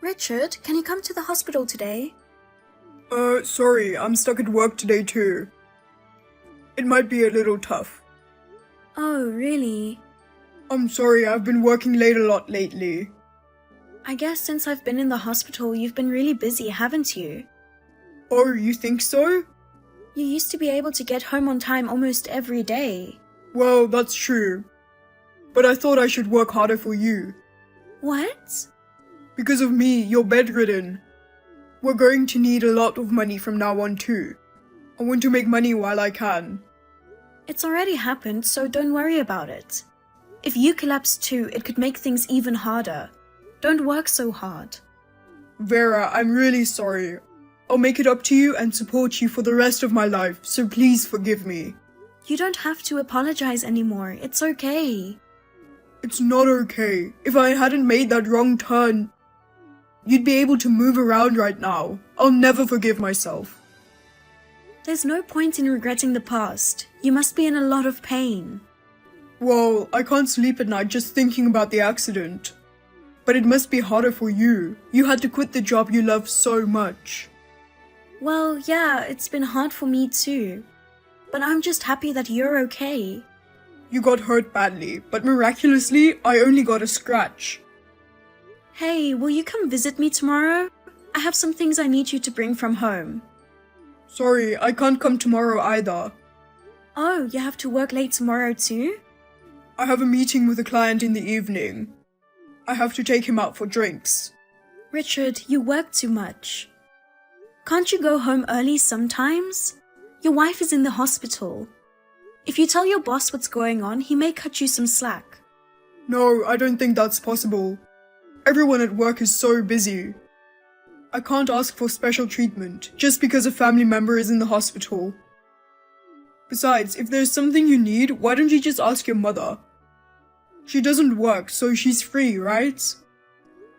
Richard, can you come to the hospital today? Sorry, I'm stuck at work today too. It might be a little tough. Oh, really? I'm sorry, I've been working late a lot lately. I guess since I've been in the hospital, you've been really busy, haven't you? Oh, you think so? You used to be able to get home on time almost every day. Well, that's true. But I thought I should work harder for you. What? Because of me, you're bedridden. We're going to need a lot of money from now on too. I want to make money while I can. It's already happened, so don't worry about it. If you collapse too, it could make things even harder. Don't work so hard. Vera, I'm really sorry. I'll make it up to you and support you for the rest of my life, so please forgive me. You don't have to apologize anymore. It's okay. It's not okay. If I hadn't made that wrong turn, you'd be able to move around right now. I'll never forgive myself. There's no point in regretting the past. You must be in a lot of pain. Well, I can't sleep at night just thinking about the accident. But it must be harder for you. You had to quit the job you love so much. Well, yeah, it's been hard for me too. But I'm just happy that you're okay. You got hurt badly, but miraculously, I only got a scratch. Hey, will you come visit me tomorrow? I have some things I need you to bring from home. Sorry, I can't come tomorrow either. Oh, you have to work late tomorrow too? I have a meeting with a client in the evening. I have to take him out for drinks. Richard, you work too much. Can't you go home early sometimes? Your wife is in the hospital. If you tell your boss what's going on, he may cut you some slack. No, I don't think that's possible. Everyone at work is so busy. I can't ask for special treatment just because a family member is in the hospital. Besides, if there's something you need, why don't you just ask your mother? She doesn't work, so she's free, right?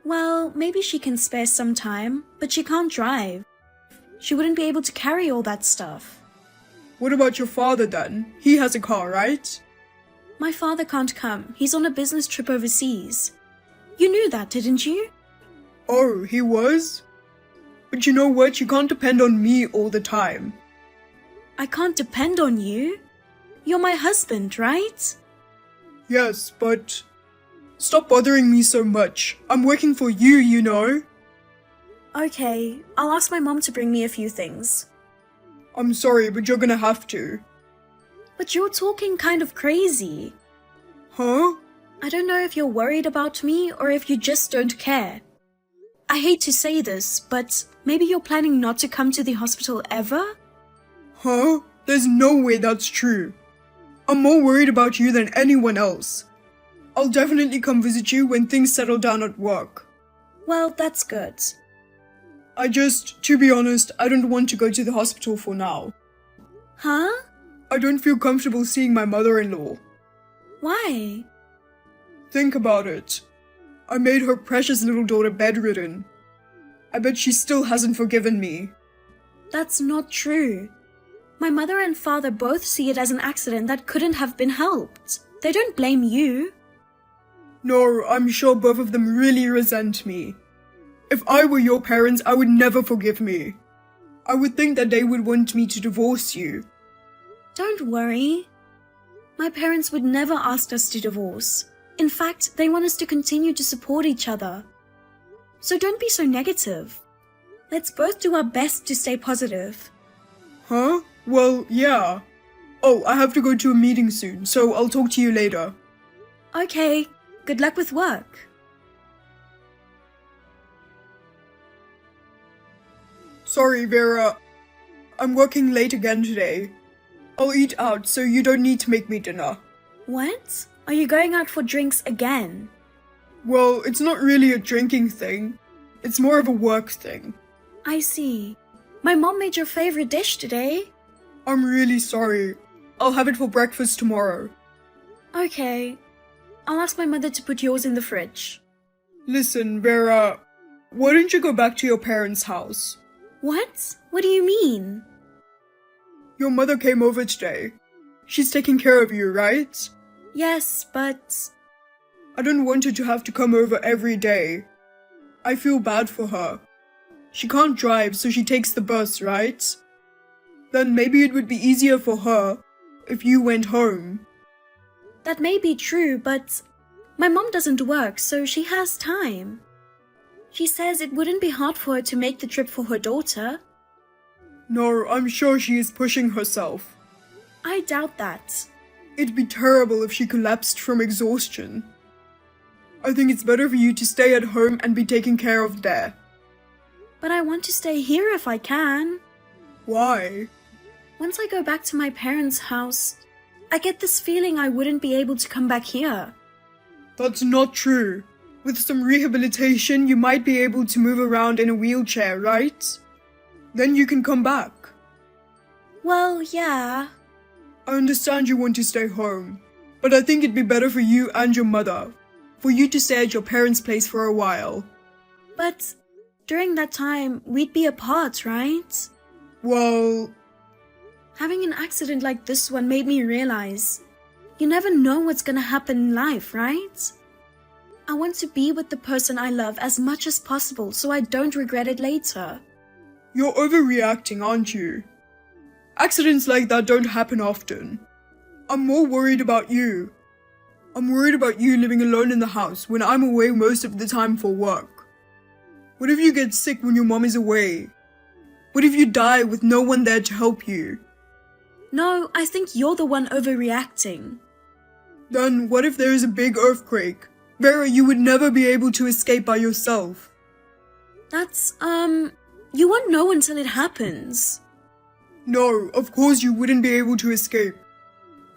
Well, maybe she can spare some time, but she can't drive. She wouldn't be able to carry all that stuff. What about your father then? He has a car, right? My father can't come. He's on a business trip overseas. You knew that, didn't you? Oh, he was? But you know what? You can't depend on me all the time. I can't depend on you. You're my husband, right? Yes, but... Stop bothering me so much. I'm working for you, you know. Okay, I'll ask my mom to bring me a few things. I'm sorry, but you're gonna have to. But you're talking kind of crazy. Huh? I don't know if you're worried about me or if you just don't care. I hate to say this, but maybe you're planning not to come to the hospital ever? Huh? There's no way that's true. I'm more worried about you than anyone else. I'll definitely come visit you when things settle down at work. Well, that's good. To be honest, I don't want to go to the hospital for now. Huh? I don't feel comfortable seeing my mother-in-law. Why? Think about it. I made her precious little daughter bedridden. I bet she still hasn't forgiven me. That's not true. My mother and father both see it as an accident that couldn't have been helped. They don't blame you. No, I'm sure both of them really resent me. If I were your parents, I would never forgive me. I would think that they would want me to divorce you. Don't worry. My parents would never ask us to divorce. In fact, they want us to continue to support each other. So don't be so negative. Let's both do our best to stay positive. Huh? Well, yeah. Oh, I have to go to a meeting soon, so I'll talk to you later. Okay, good luck with work. Sorry, Vera. I'm working late again today. I'll eat out, so you don't need to make me dinner. What? Are you going out for drinks again? Well, it's not really a drinking thing. It's more of a work thing. I see. My mom made your favorite dish today. I'm really sorry. I'll have it for breakfast tomorrow. Okay. I'll ask my mother to put yours in the fridge. Listen, Vera, why don't you go back to your parents' house? What? What do you mean? Your mother came over today. She's taking care of you, right? Yes, but... I don't want her to have to come over every day. I feel bad for her. She can't drive, so she takes the bus, right? Then maybe it would be easier for her if you went home. That may be true, but my mom doesn't work, so she has time. She says it wouldn't be hard for her to make the trip for her daughter. No, I'm sure she is pushing herself. I doubt that. It'd be terrible if she collapsed from exhaustion. I think it's better for you to stay at home and be taken care of there. But I want to stay here if I can. Why? Once I go back to my parents' house, I get this feeling I wouldn't be able to come back here. That's not true. With some rehabilitation, you might be able to move around in a wheelchair, right? Then you can come back. Well, yeah. I understand you want to stay home, but I think it'd be better for you and your mother, for you to stay at your parents' place for a while. But during that time, we'd be apart, right? Well, Having an accident like this one made me realize you never know what's gonna happen in life, right? I want to be with the person I love as much as possible so I don't regret it later. you're overreacting, aren't you? Accidents like that don't happen often. I'm more worried about you. I'm worried about you living alone in the house when I'm away most of the time for work. What if you get sick when your mom is away? What if you die with no one there to help you? No, I think you're the one overreacting. Then what if there is a big earthquake? Vera, you would never be able to escape by yourself. That's, you won't know until it happens. No, of course you wouldn't be able to escape.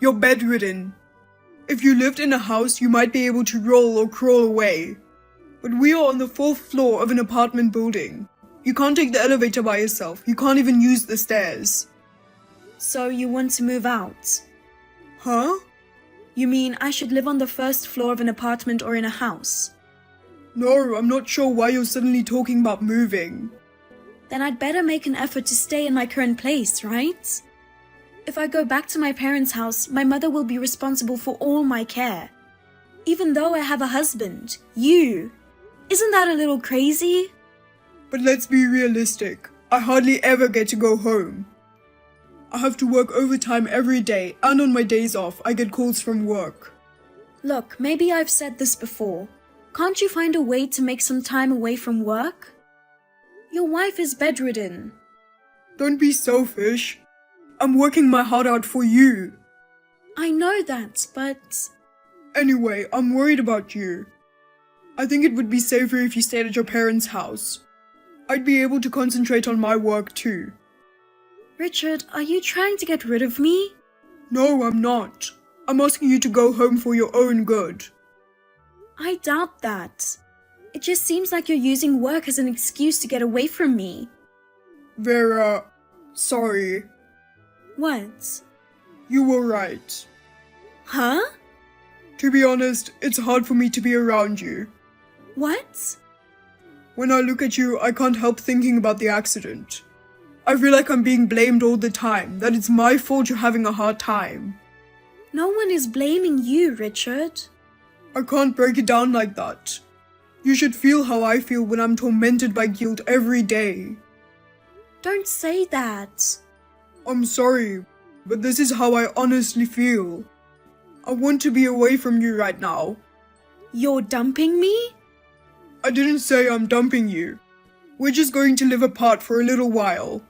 You're bedridden. If you lived in a house, you might be able to roll or crawl away. But we are on the 4th floor of an apartment building. You can't take the elevator by yourself. You can't even use the stairs. So you want to move out? Huh? You mean I should live on the 1st floor of an apartment or in a house? No, I'm not sure why you're suddenly talking about moving. Then I'd better make an effort to stay in my current place, right? If I go back to my parents' house, my mother will be responsible for all my care. Even though I have a husband, you. Isn't that a little crazy? But let's be realistic. I hardly ever get to go home. I have to work overtime every day, and on my days off, I get calls from work. Look, maybe I've said this before. Can't you find a way to make some time away from work? Your wife is bedridden. Don't be selfish. I'm working my heart out for you. I know that, but... Anyway, I'm worried about you. I think it would be safer if you stayed at your parents' house. I'd be able to concentrate on my work too. Richard, are you trying to get rid of me? No, I'm not. I'm asking you to go home for your own good. I doubt that. It just seems like you're using work as an excuse to get away from me. Vera, sorry. What? You were right. Huh? To be honest, it's hard for me to be around you. What? When I look at you, I can't help thinking about the accident. I feel like I'm being blamed all the time, that it's my fault you're having a hard time. No one is blaming you, Richard. I can't break it down like that. You should feel how I feel when I'm tormented by guilt every day. Don't say that. I'm sorry, but this is how I honestly feel. I want to be away from you right now. You're dumping me? I didn't say I'm dumping you. We're just going to live apart for a little while.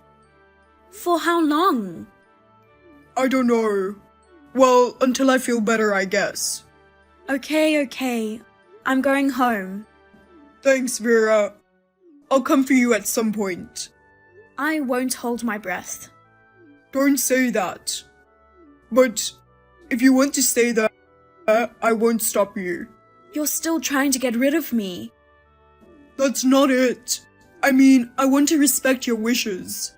For how long? I don't know. Well, until I feel better, I guess. Okay. I'm going home. Thanks, Vera. I'll come for you at some point. I won't hold my breath. Don't say that. But if you want to stay there, I won't stop you. You're still trying to get rid of me. That's not it. I mean, I want to respect your wishes.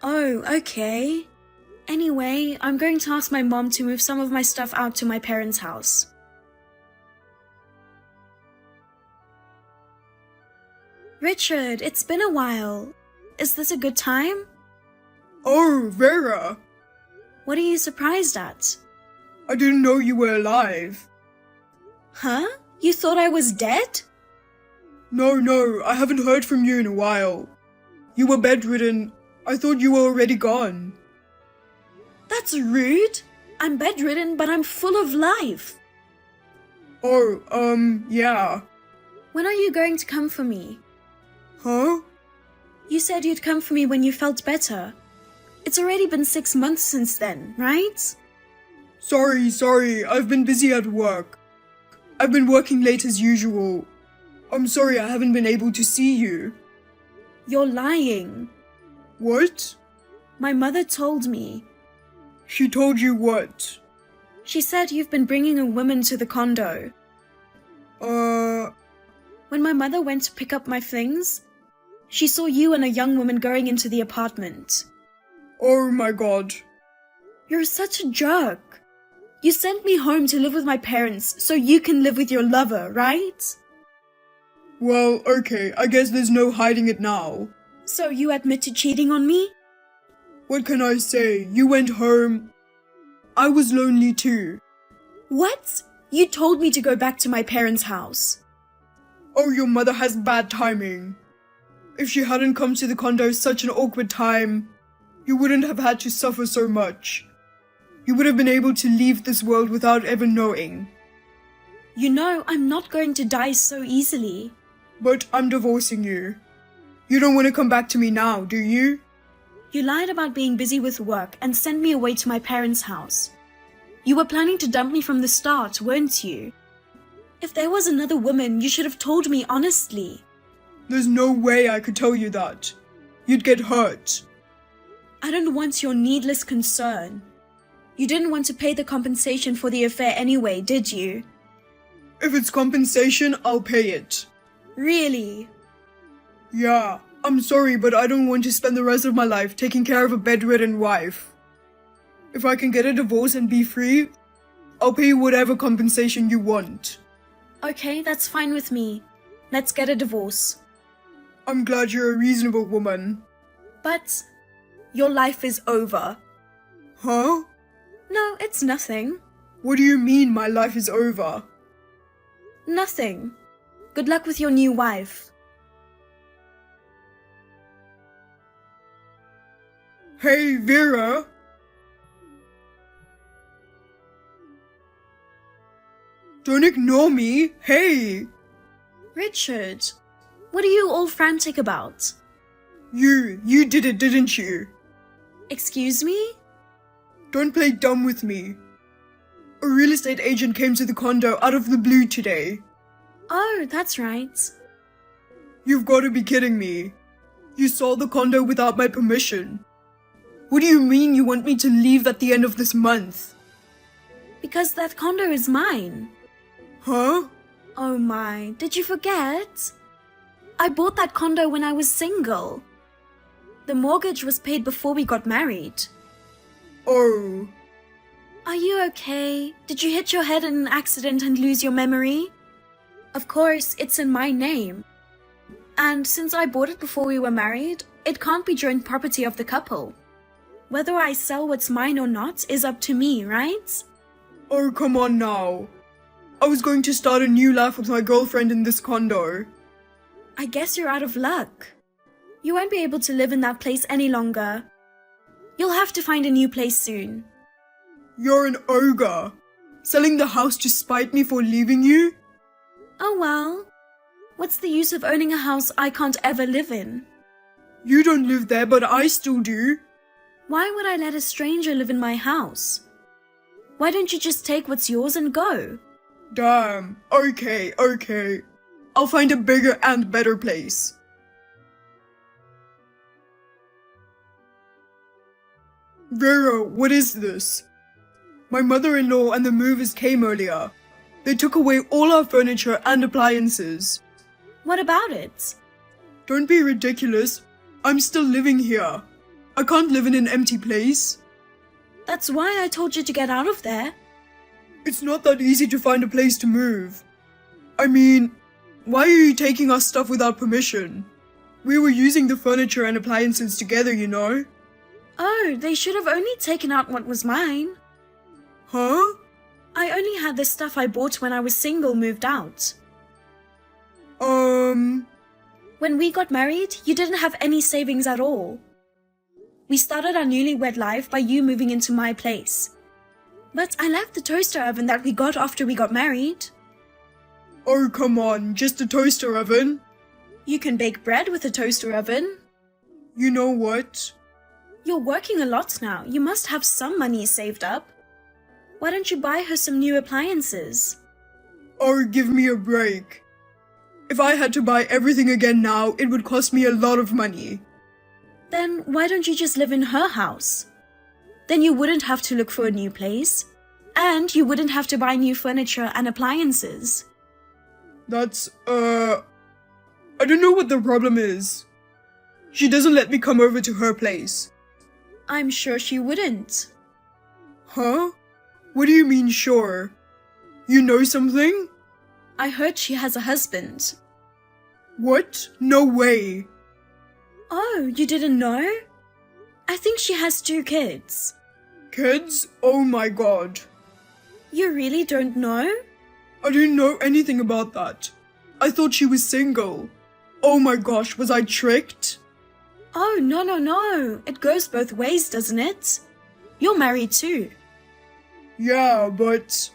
Oh, okay. Anyway, I'm going to ask my mom to move some of my stuff out to my parents' house. Richard, it's been a while. Is this a good time? Oh, Vera. What are you surprised at? I didn't know you were alive. Huh? You thought I was dead? No, I haven't heard from you in a while. You were bedridden. I thought you were already gone. That's rude. I'm bedridden, but I'm full of life. Oh, yeah. When are you going to come for me? Huh? You said you'd come for me when you felt better. It's already been 6 months since then, right? Sorry, I've been busy at work. I've been working late as usual. I'm sorry I haven't been able to see you. You're lying. What? My mother told me. She told you what? She said you've been bringing a woman to the condo. When my mother went to pick up my things, she saw you and a young woman going into the apartment. Oh my god. You're such a jerk. You sent me home to live with my parents so you can live with your lover, right? Well, okay, I guess there's no hiding it now. So you admit to cheating on me? What can I say? You went home. I was lonely too. What? You told me to go back to my parents' house. Oh, your mother has bad timing. If she hadn't come to the condo such an awkward time, you wouldn't have had to suffer so much. You would have been able to leave this world without ever knowing. You know, I'm not going to die so easily. But I'm divorcing you. You don't want to come back to me now, do you? You lied about being busy with work and sent me away to my parents' house. You were planning to dump me from the start, weren't you? If there was another woman, you should have told me honestly. There's no way I could tell you that. You'd get hurt. I don't want your needless concern. You didn't want to pay the compensation for the affair anyway, did you? If it's compensation, I'll pay it. Really? Yeah, I'm sorry, but I don't want to spend the rest of my life taking care of a bedridden wife. If I can get a divorce and be free, I'll pay you whatever compensation you want. Okay, that's fine with me. Let's get a divorce. I'm glad you're a reasonable woman. But your life is over. Huh? No, it's nothing. What do you mean my life is over? Nothing. Good luck with your new wife. Hey, Vera! Don't ignore me! Hey! Richard, what are you all frantic about? You did it, didn't you? Excuse me? Don't play dumb with me. A real estate agent came to the condo out of the blue today. Oh, that's right. You've got to be kidding me. You saw the condo without my permission. What do you mean you want me to leave at the end of this month? Because that condo is mine. Huh? Oh my, did you forget? I bought that condo when I was single. The mortgage was paid before we got married. Oh. Are you okay? Did you hit your head in an accident and lose your memory? Of course, it's in my name. And since I bought it before we were married, it can't be joint property of the couple. Whether I sell what's mine or not is up to me, right? Oh, come on now. I was going to start a new life with my girlfriend in this condo. I guess you're out of luck. You won't be able to live in that place any longer. You'll have to find a new place soon. You're an ogre. Selling the house to spite me for leaving you? Oh well. What's the use of owning a house I can't ever live in? You don't live there, but I still do. Why would I let a stranger live in my house? Why don't you just take what's yours and go? Damn. Okay. I'll find a bigger and better place. Vera, what is this? My mother-in-law and the movers came earlier. They took away all our furniture and appliances. What about it? Don't be ridiculous. I'm still living here. I can't live in an empty place. That's why I told you to get out of there. It's not that easy to find a place to move. I mean, why are you taking our stuff without permission? We were using the furniture and appliances together, you know. Oh, they should have only taken out what was mine. Huh? I only had the stuff I bought when I was single moved out. When we got married, you didn't have any savings at all. We started our newlywed life by you moving into my place. But I left the toaster oven that we got after we got married. Oh, come on, just a toaster oven? You can bake bread with a toaster oven. You know what? You're working a lot now. You must have some money saved up. Why don't you buy her some new appliances? Oh, give me a break. If I had to buy everything again now, it would cost me a lot of money. Then why don't you just live in her house? Then you wouldn't have to look for a new place. And you wouldn't have to buy new furniture and appliances. That's, I don't know what the problem is. She doesn't let me come over to her place. I'm sure she wouldn't. Huh? What do you mean, sure? You know something? I heard she has a husband. What? No way. Oh, you didn't know? I think she has 2 kids. Kids? Oh my god. You really don't know? I didn't know anything about that. I thought she was single. Oh my gosh, was I tricked? Oh, no. It goes both ways, doesn't it? You're married too. Yeah, but...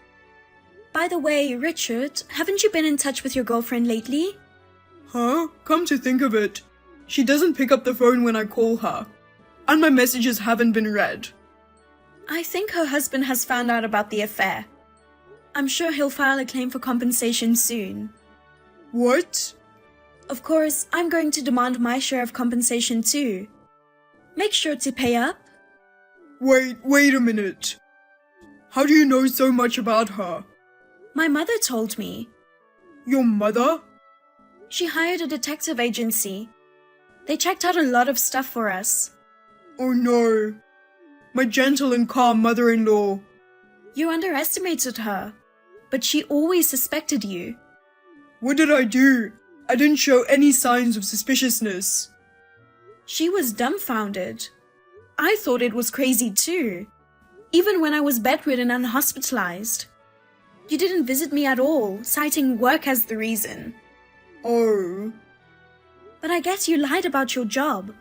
By the way, Richard, haven't you been in touch with your girlfriend lately? Huh? Come to think of it, she doesn't pick up the phone when I call her. And my messages haven't been read. I think her husband has found out about the affair. I'm sure he'll file a claim for compensation soon. What? Of course, I'm going to demand my share of compensation too. Make sure to pay up. Wait a minute. How do you know so much about her? My mother told me. Your mother? She hired a detective agency. They checked out a lot of stuff for us. Oh no. My gentle and calm mother-in-law. You underestimated her, but she always suspected you. What did I do? I didn't show any signs of suspiciousness. She was dumbfounded. I thought it was crazy too, even when I was bedridden and hospitalized. You didn't visit me at all, citing work as the reason. Oh. But I guess you lied about your job.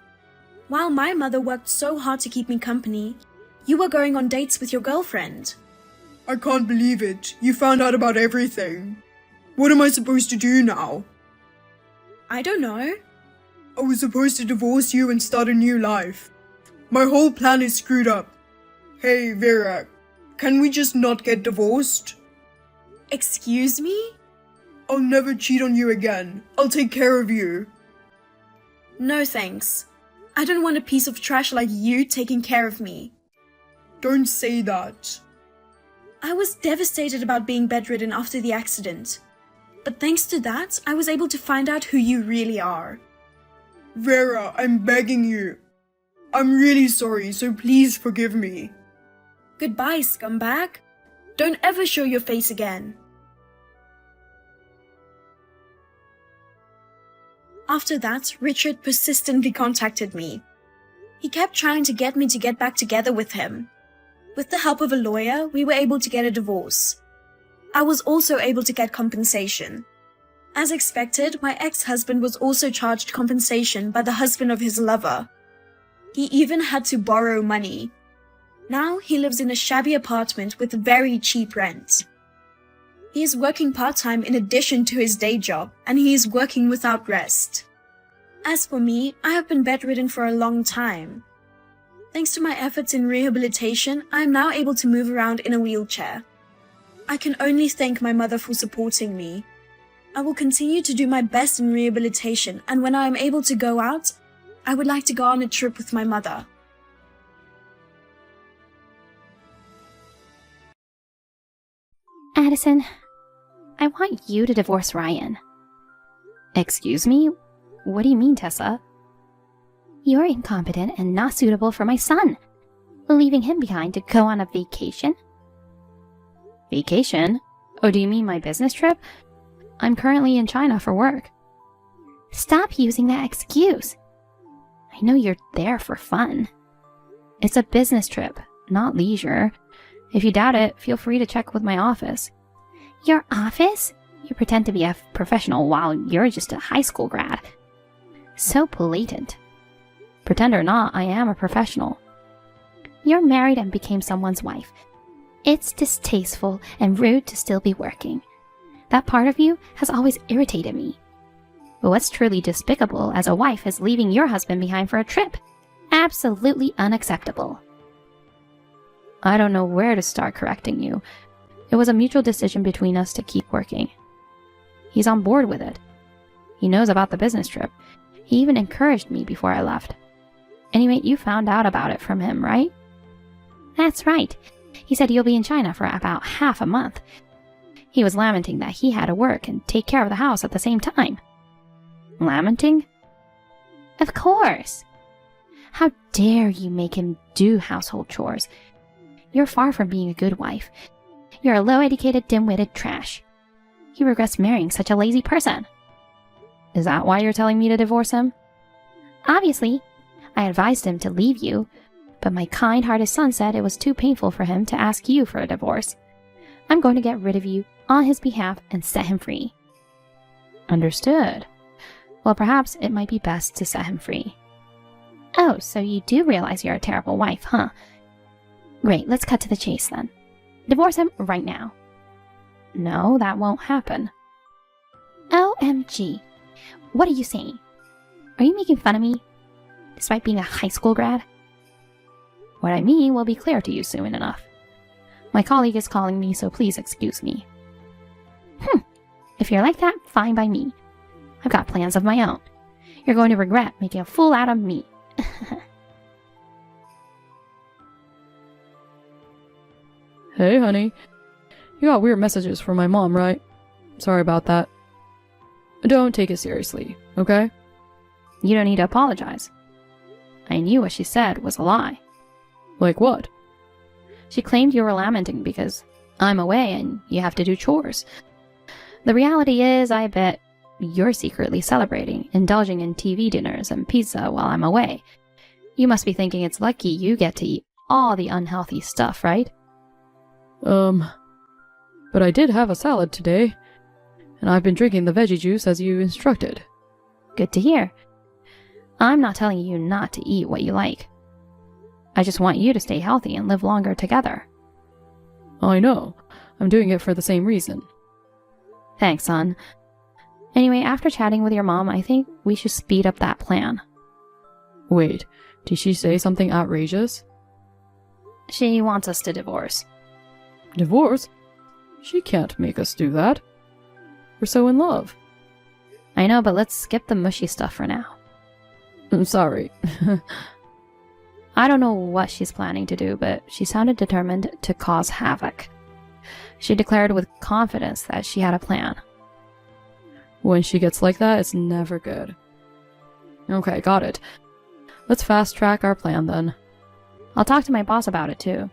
While my mother worked so hard to keep me company, you were going on dates with your girlfriend. I can't believe it. You found out about everything. What am I supposed to do now? I don't know. I was supposed to divorce you and start a new life. My whole plan is screwed up. Hey, Vera, can we just not get divorced? Excuse me? I'll never cheat on you again. I'll take care of you. No thanks. I don't want a piece of trash like you taking care of me. Don't say that. I was devastated about being bedridden after the accident. But thanks to that, I was able to find out who you really are. Vera, I'm begging you. I'm really sorry, so please forgive me. Goodbye, scumbag. Don't ever show your face again. After that, Richard persistently contacted me. He kept trying to get me to get back together with him. With the help of a lawyer, we were able to get a divorce. I was also able to get compensation. As expected, my ex-husband was also charged compensation by the husband of his lover. He even had to borrow money. Now he lives in a shabby apartment with very cheap rent. He is working part-time in addition to his day job, and he is working without rest. As for me, I have been bedridden for a long time. Thanks to my efforts in rehabilitation, I am now able to move around in a wheelchair. I can only thank my mother for supporting me. I will continue to do my best in rehabilitation, and when I am able to go out, I would like to go on a trip with my mother. Addison, I want you to divorce Ryan. Excuse me? What do you mean, Tessa? You're incompetent and not suitable for my son. Leaving him behind to go on a vacation? Vacation? Oh, do you mean my business trip? I'm currently in China for work. Stop using that excuse. I know you're there for fun. It's a business trip, not leisure. If you doubt it, feel free to check with my office. Your office? You pretend to be a professional while you're just a high school grad. So blatant. Pretend or not, I am a professional. You're married and became someone's wife. It's distasteful and rude to still be working. That part of you has always irritated me. But what's truly despicable as a wife is leaving your husband behind for a trip. Absolutely unacceptable. I don't know where to start correcting you. It was a mutual decision between us to keep working. He's on board with it. He knows about the business trip. He even encouraged me before I left. Anyway, you found out about it from him, right? That's right. He said you'll be in China for about half a month. He was lamenting that he had to work and take care of the house at the same time. Lamenting? Of course. How dare you make him do household chores? You're far from being a good wife. You're a low-educated, dim-witted trash. He regrets marrying such a lazy person. Is that why you're telling me to divorce him? Obviously. I advised him to leave you, but my kind-hearted son said it was too painful for him to ask you for a divorce. I'm going to get rid of you on his behalf and set him free. Understood. Well, perhaps it might be best to set him free. Oh, so you do realize you're a terrible wife, huh? Great, let's cut to the chase then. Divorce him right now. No, that won't happen. OMG. What are you saying? Are you making fun of me? Despite being a high school grad? What I mean will be clear to you soon enough. My colleague is calling me, so please excuse me. If you're like that, fine by me. I've got plans of my own. You're going to regret making a fool out of me. Hey, honey. You got weird messages from my mom, right? Sorry about that. Don't take it seriously, okay? You don't need to apologize. I knew what she said was a lie. Like what? She claimed you were lamenting because I'm away and you have to do chores. The reality is, I bet you're secretly celebrating, indulging in TV dinners and pizza while I'm away. You must be thinking it's lucky you get to eat all the unhealthy stuff, right? But I did have a salad today, and I've been drinking the veggie juice as you instructed. Good to hear. I'm not telling you not to eat what you like. I just want you to stay healthy and live longer together. I know. I'm doing it for the same reason. Thanks, son. Anyway, after chatting with your mom, I think we should speed up that plan. Wait, did she say something outrageous? She wants us to divorce. Divorce? She can't make us do that. We're so in love. I know, but let's skip the mushy stuff for now. I'm sorry. I don't know what she's planning to do, but she sounded determined to cause havoc. She declared with confidence that she had a plan. When she gets like that, it's never good. Okay, got it. Let's fast track our plan then. I'll talk to my boss about it too.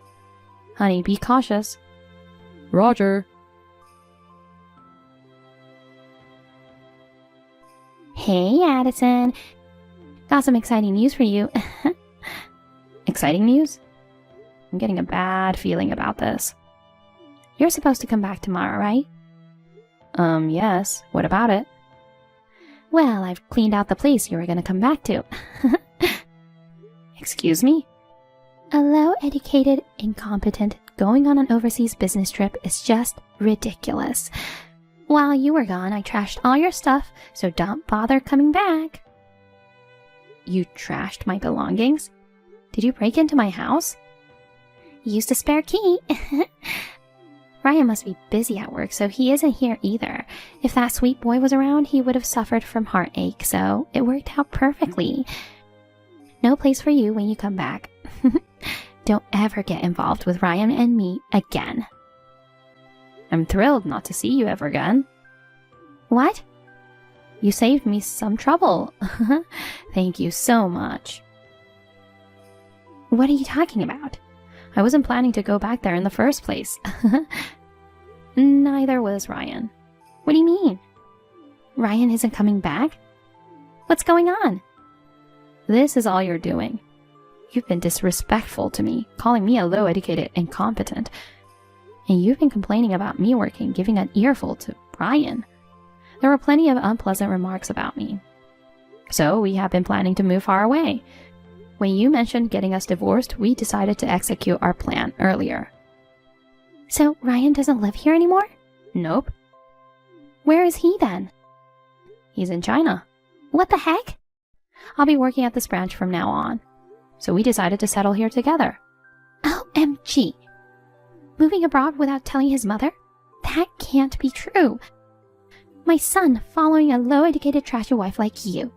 Honey, be cautious. Roger. Hey, Addison. Got some exciting news for you. Exciting news? I'm getting a bad feeling about this. You're supposed to come back tomorrow, right? Yes. What about it? Well, I've cleaned out the place you were going to come back to. Excuse me? A low-educated, incompetent, going on an overseas business trip is just ridiculous. While you were gone, I trashed all your stuff, so don't bother coming back. You trashed my belongings? Did you break into my house? Used a spare key. Ryan must be busy at work, so he isn't here either. If that sweet boy was around, he would have suffered from heartache, so it worked out perfectly. No place for you when you come back. Don't ever get involved with Ryan and me again. I'm thrilled not to see you ever again. What? You saved me some trouble. Thank you so much. What are you talking about? I wasn't planning to go back there in the first place. Neither was Ryan. What do you mean? Ryan isn't coming back? What's going on? This is all you're doing. You've been disrespectful to me, calling me a low-educated incompetent. And you've been complaining about me working, giving an earful to Ryan. There were plenty of unpleasant remarks about me. So we have been planning to move far away. When you mentioned getting us divorced, we decided to execute our plan earlier. So Ryan doesn't live here anymore? Nope. Where is he then? He's in China. What the heck? I'll be working at this branch from now on. So we decided to settle here together. OMG. Moving abroad without telling his mother? That can't be true. My son following a low-educated trashy wife like you.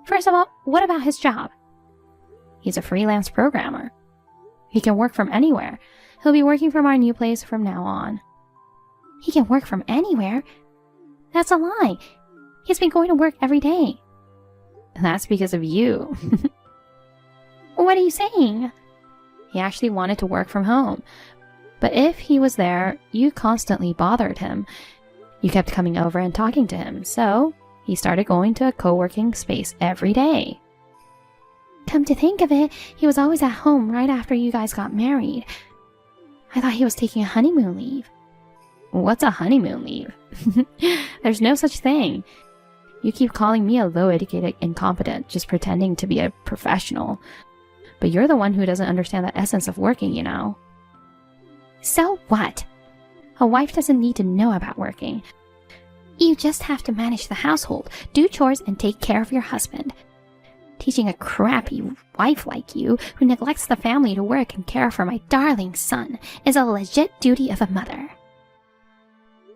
First of all, what about his job? He's a freelance programmer. He can work from anywhere. He'll be working from our new place from now on. He can work from anywhere? That's a lie. He's been going to work every day. That's because of you. What are you saying? He actually wanted to work from home. But if he was there, you constantly bothered him. You kept coming over and talking to him, so he started going to a co-working space every day. Come to think of it, he was always at home right after you guys got married. I thought he was taking a honeymoon leave. What's a honeymoon leave? There's no such thing. You keep calling me a low-educated incompetent, just pretending to be a professional. But you're the one who doesn't understand the essence of working, you know. So what? A wife doesn't need to know about working. You just have to manage the household, do chores, and take care of your husband. Teaching a crappy wife like you, who neglects the family to work and care for my darling son, is a legit duty of a mother.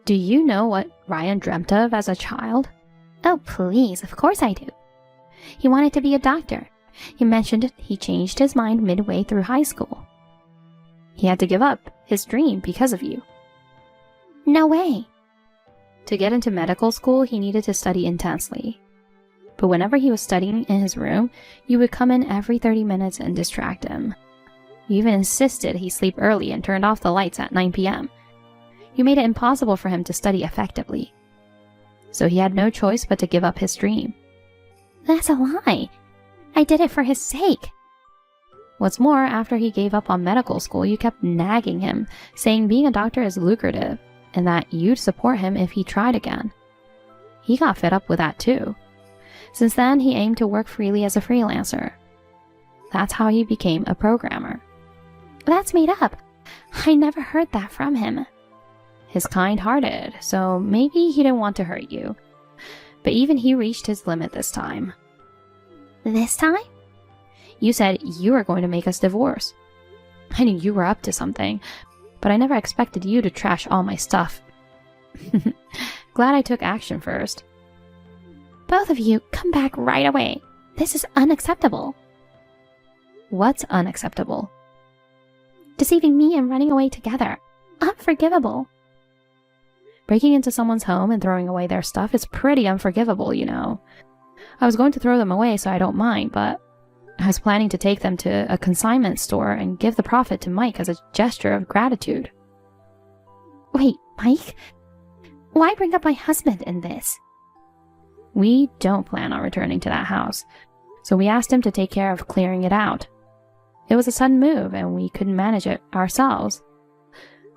Do you know what Ryan dreamt of as a child? Oh, please, of course I do. He wanted to be a doctor. He mentioned he changed his mind midway through high school. He had to give up his dream because of you. No way. To get into medical school, he needed to study intensely. But whenever he was studying in his room, you would come in every 30 minutes and distract him. You even insisted he sleep early and turned off the lights at 9 p.m. You made it impossible for him to study effectively. So he had no choice but to give up his dream. That's a lie. I did it for his sake. What's more, after he gave up on medical school, you kept nagging him, saying being a doctor is lucrative, and that you'd support him if he tried again. He got fed up with that too. Since then, he aimed to work freely as a freelancer. That's how he became a programmer. That's made up. I never heard that from him. He's kind-hearted, so maybe he didn't want to hurt you. But even he reached his limit this time. This time? You said you were going to make us divorce. I knew you were up to something, but I never expected you to trash all my stuff. Glad I took action first. Both of you, come back right away. This is unacceptable. What's unacceptable? Deceiving me and running away together. Unforgivable. Breaking into someone's home and throwing away their stuff is pretty unforgivable, you know. I was going to throw them away so I don't mind, but I was planning to take them to a consignment store and give the profit to Mike as a gesture of gratitude. Wait, Mike? Why bring up my husband in this? We don't plan on returning to that house, so we asked him to take care of clearing it out. It was a sudden move, and we couldn't manage it ourselves.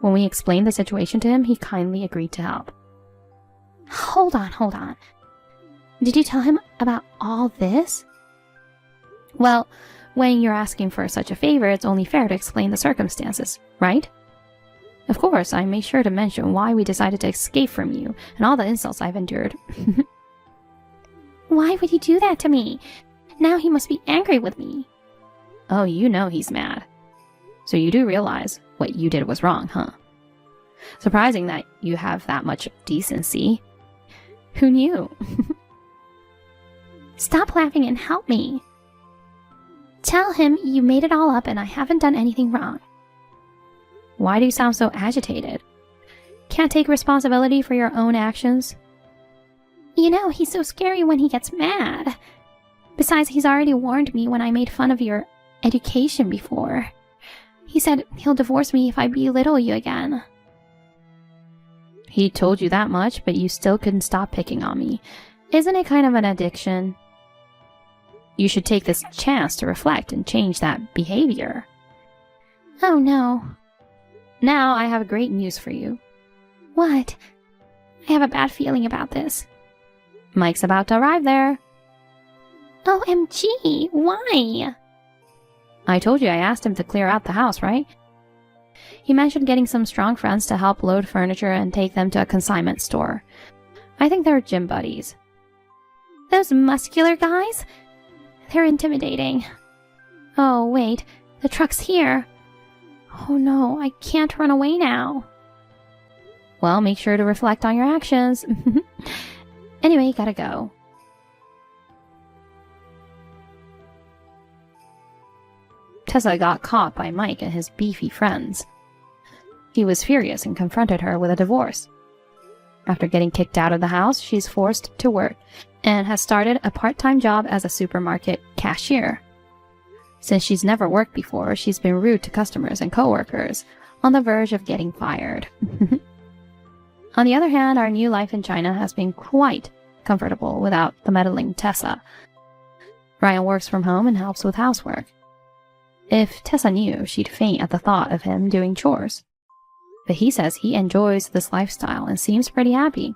When we explained the situation to him, he kindly agreed to help. Hold on. Did you tell him about all this? Well, when you're asking for such a favor, it's only fair to explain the circumstances, right? Of course, I made sure to mention why we decided to escape from you and all the insults I've endured. Why would he do that to me? Now he must be angry with me. Oh, you know he's mad. So you do realize what you did was wrong, huh? Surprising that you have that much decency. Who knew? Stop laughing and help me. Tell him you made it all up and I haven't done anything wrong. Why do you sound so agitated? Can't take responsibility for your own actions? You know, he's so scary when he gets mad. Besides, he's already warned me when I made fun of your education before. He said he'll divorce me if I belittle you again. He told you that much, but you still couldn't stop picking on me. Isn't it kind of an addiction? You should take this chance to reflect and change that behavior. Oh no. Now I have great news for you. What? I have a bad feeling about this. Mike's about to arrive there. OMG, why? I told you I asked him to clear out the house, right? He mentioned getting some strong friends to help load furniture and take them to a consignment store. I think they're gym buddies. Those muscular guys? They're intimidating. Oh, wait, the truck's here. Oh no, I can't run away now. Well, make sure to reflect on your actions. Anyway, gotta go. Tessa got caught by Mike and his beefy friends. He was furious and confronted her with a divorce. After getting kicked out of the house, she's forced to work and has started a part-time job as a supermarket cashier. Since she's never worked before, she's been rude to customers and coworkers, on the verge of getting fired. On the other hand, our new life in China has been quite comfortable without the meddling Tessa. Ryan works from home and helps with housework. If Tessa knew, she'd faint at the thought of him doing chores. But he says he enjoys this lifestyle and seems pretty happy.